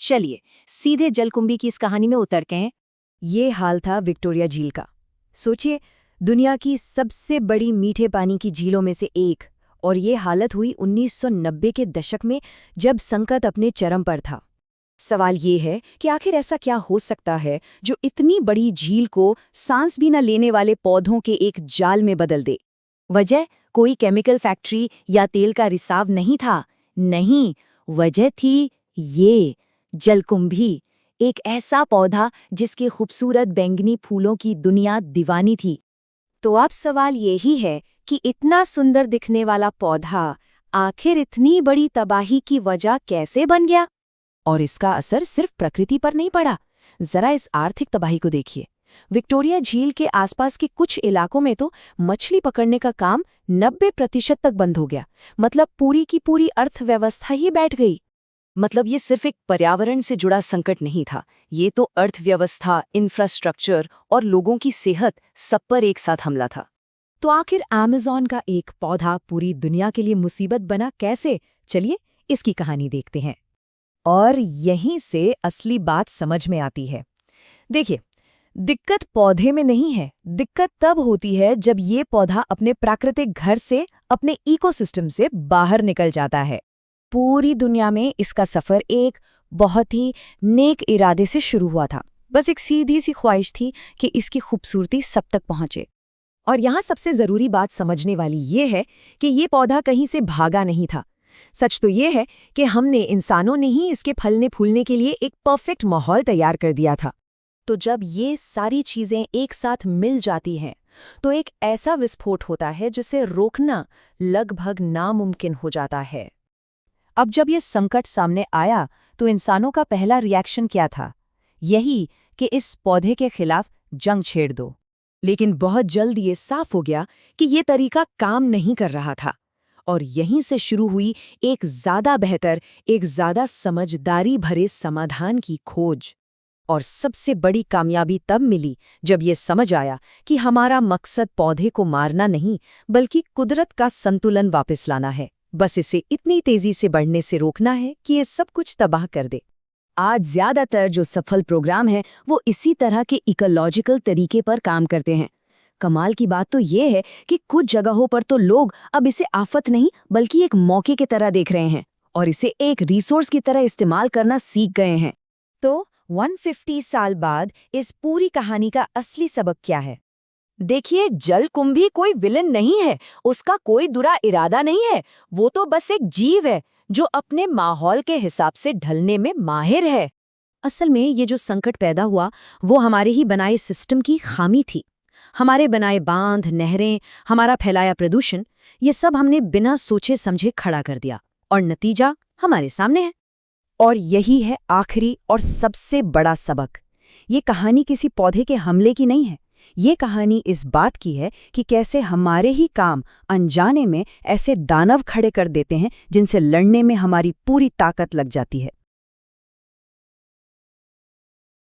चलिए सीधे जलकुंभी की इस कहानी में उतरते हैं। ये हाल था विक्टोरिया झील का। सोचिए, दुनिया की सबसे बड़ी मीठे पानी की झीलों में से एक, और ये हालत हुई 1990 के दशक में, जब संकट अपने चरम पर था। सवाल ये है कि आखिर ऐसा क्या हो सकता है जो इतनी बड़ी झील को सांस भी न लेने वाले पौधों के एक जाल में बदल दे। वजह कोई केमिकल फैक्ट्री या तेल का रिसाव नहीं था। नहीं, वजह थी ये जलकुंभी, एक ऐसा पौधा जिसके खूबसूरत बैंगनी फूलों की दुनिया दीवानी थी। तो अब सवाल यही है कि इतना सुंदर दिखने वाला पौधा आखिर इतनी बड़ी तबाही की वजह कैसे बन गया? और इसका असर सिर्फ प्रकृति पर नहीं पड़ा। जरा इस आर्थिक तबाही को देखिए। विक्टोरिया झील के आसपास के कुछ इलाकों में तो मछली पकड़ने का काम 90% तक बंद हो गया। मतलब पूरी की पूरी अर्थव्यवस्था ही बैठ गई। मतलब ये सिर्फ एक पर्यावरण से जुड़ा संकट नहीं था, ये तो अर्थव्यवस्था, इंफ्रास्ट्रक्चर और लोगों की सेहत सब पर एक साथ हमला था। तो आखिर अमेज़न का एक पौधा पूरी दुनिया के लिए मुसीबत बना कैसे? चलिए इसकी कहानी देखते हैं। और यहीं से असली बात समझ में आती है। देखिए, दिक्कत पौधे में नहीं है, दिक्कत तब होती है जब ये पौधा अपने प्राकृतिक घर से, अपने इकोसिस्टम से बाहर निकल जाता है। पूरी दुनिया में इसका सफ़र एक बहुत ही नेक इरादे से शुरू हुआ था। बस एक सीधी सी ख्वाहिश थी कि इसकी खूबसूरती सब तक पहुंचे। और यहाँ सबसे ज़रूरी बात समझने वाली ये है कि ये पौधा कहीं से भागा नहीं था। सच तो ये है कि हमने, इंसानों ने ही इसके फलने फूलने के लिए एक परफेक्ट माहौल तैयार कर दिया था। तो जब ये सारी चीज़ें एक साथ मिल जाती हैं तो एक ऐसा विस्फोट होता है जिसे रोकना लगभग नामुमकिन हो जाता है। अब जब ये संकट सामने आया तो इंसानों का पहला रिएक्शन क्या था? यही कि इस पौधे के खिलाफ जंग छेड़ दो। लेकिन बहुत जल्द ये साफ हो गया कि ये तरीका काम नहीं कर रहा था। और यहीं से शुरू हुई एक ज़्यादा बेहतर, एक ज़्यादा समझदारी भरे समाधान की खोज। और सबसे बड़ी कामयाबी तब मिली जब ये समझ आया कि हमारा मकसद पौधे को मारना नहीं, बल्कि कुदरत का संतुलन वापस लाना है। बस इसे इतनी तेजी से बढ़ने से रोकना है कि ये सब कुछ तबाह कर दे। आज ज़्यादातर जो सफल प्रोग्राम हैं वो इसी तरह के इकोलॉजिकल तरीके पर काम करते हैं। कमाल की बात तो ये है कि कुछ जगहों पर तो लोग अब इसे आफत नहीं बल्कि एक मौके की तरह देख रहे हैं और इसे एक रिसोर्स की तरह इस्तेमाल करना सीख गए हैं। तो 150 साल बाद इस पूरी कहानी का असली सबक क्या है? देखिए, जलकुंभी कोई विलन नहीं है, उसका कोई बुरा इरादा नहीं है। वो तो बस एक जीव है जो अपने माहौल के हिसाब से ढलने में माहिर है। असल में ये जो संकट पैदा हुआ वो हमारे ही बनाए सिस्टम की खामी थी। हमारे बनाए बांध, नहरें, हमारा फैलाया प्रदूषण, ये सब हमने बिना सोचे समझे खड़ा कर दिया और नतीजा हमारे सामने है। और यही है आखिरी और सबसे बड़ा सबक। ये कहानी किसी पौधे के हमले की नहीं है। ये कहानी इस बात की है कि कैसे हमारे ही काम अनजाने में ऐसे दानव खड़े कर देते हैं जिनसे लड़ने में हमारी पूरी ताकत लग जाती है।